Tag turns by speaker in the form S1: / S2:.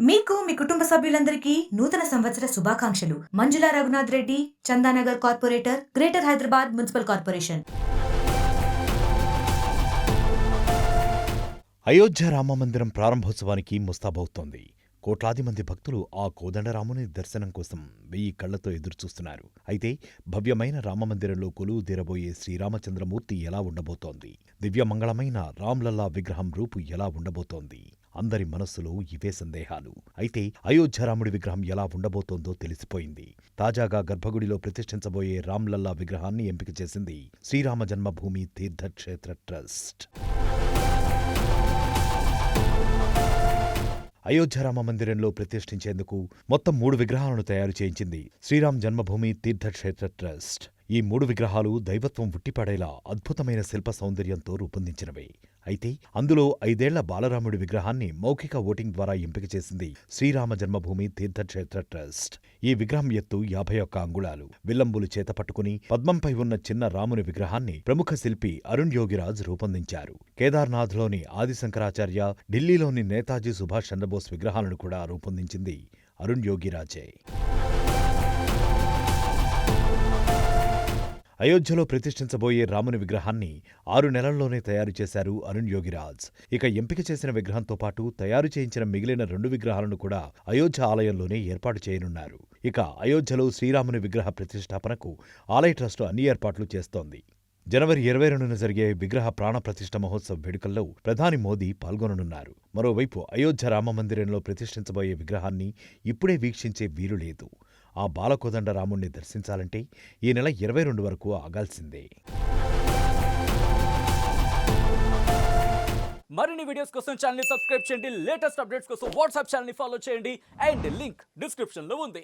S1: మీకు మీ కుటుంబ సభ్యులందరికీ నూతన సంవత్సర శుభాకాంక్షలు. Manjula Raghunath Reddy, Chandanagar corporator, greater Hyderabad municipal corporation.
S2: Ayodhya రామమందిరం ప్రారంభోత్సవానికి ముస్తాబవుతోంది. కోట్లాది మంది భక్తులు ఆ కోదండరాముని దర్శనం కోసం 1000 కళ్లతో ఎదురుచూస్తున్నారు. అయితే భవ్యమైన రామమందిరంలో కొలువు తీరబోయే శ్రీరామచంద్రమూర్తి ఎలా ఉండబోతోంది? దివ్యమంగళమైన రామ్లల్లా విగ్రహం రూపు ఎలా ఉండబోతోంది? అందరి మనస్సులో ఇవే సందేహాలు. అయితే అయోధ్య రాముడి విగ్రహం ఎలా ఉండబోతోందో తెలిసిపోయింది. తాజాగా గర్భగుడిలో ప్రతిష్ఠించబోయే రామ్లల్లా విగ్రహాన్ని ఎంపిక చేసింది శ్రీరామ జన్మభూమి తీర్థక్షేత్ర ట్రస్ట్. అయోధ్య రామ మందిరంలో ప్రతిష్ఠించేందుకు మొత్తం 3 విగ్రహాలను తయారు చేయించింది శ్రీరామ్ జన్మభూమి తీర్థక్షేత్ర ట్రస్ట్. ఈ 3 విగ్రహాలు దైవత్వం ఉట్టిపడేలా అద్భుతమైన శిల్ప సౌందర్యంతో రూపొందించినవే. అయితే అందులో 5 ఏళ్ల బాలరాముడి విగ్రహాన్ని మౌఖిక ఓటింగ్ ద్వారా ఎంపిక చేసింది శ్రీరామ జన్మభూమి తీర్థక్షేత్ర ట్రస్ట్. ఈ విగ్రహం ఎత్తు 51 అంగుళాలు. విల్లంబులు చేత పట్టుకుని పద్మంపై ఉన్న చిన్న రాముని విగ్రహాన్ని ప్రముఖ శిల్పి అరుణ్ యోగిరాజ్ రూపొందించారు. కేదార్నాథ్లోని ఆదిశంకరాచార్య, ఢిల్లీలోని నేతాజీ సుభాష్ చంద్రబోస్ విగ్రహాలను కూడా రూపొందించింది అరుణ్ యోగిరాజే. అయోధ్యలో ప్రతిష్ఠించబోయే రాముని విగ్రహాన్ని 6 నెలల్లోనే తయారు చేశారు అరుణ్ యోగిరాజ్. ఇక ఎంపిక చేసిన విగ్రహంతో పాటు తయారు చేయించిన మిగిలిన 2 విగ్రహాలను కూడా అయోధ్య ఆలయంలోనే ఏర్పాటు చేయనున్నారు. ఇక అయోధ్యలో శ్రీరాముని విగ్రహ ప్రతిష్టాపనకు ఆలయ ట్రస్టు అన్ని ఏర్పాట్లు చేస్తోంది. జనవరి 22న జరిగే విగ్రహ ప్రాణ ప్రతిష్ఠ మహోత్సవ్ వేడుకల్లో ప్రధాని మోదీ పాల్గొననున్నారు. మరోవైపు అయోధ్య రామమందిరంలో ప్రతిష్ఠించబోయే విగ్రహాన్ని ఇప్పుడే వీక్షించే వీలు లేదు. ఆ బాలకోదండ రాముణ్ణి దర్శించాలంటే ఈ నెల 22 వరకు ఆగాల్సిందే.
S3: మరిన్ని వీడియోస్ కోసం ఛానల్ ని సబ్స్క్రైబ్ చేయండి. లేటెస్ట్ అప్డేట్స్ కోసం వాట్సాప్ ఛానల్ ని ఫాలో చేయండి. అండ్ లింక్ డిస్క్రిప్షన్ లో ఉంది.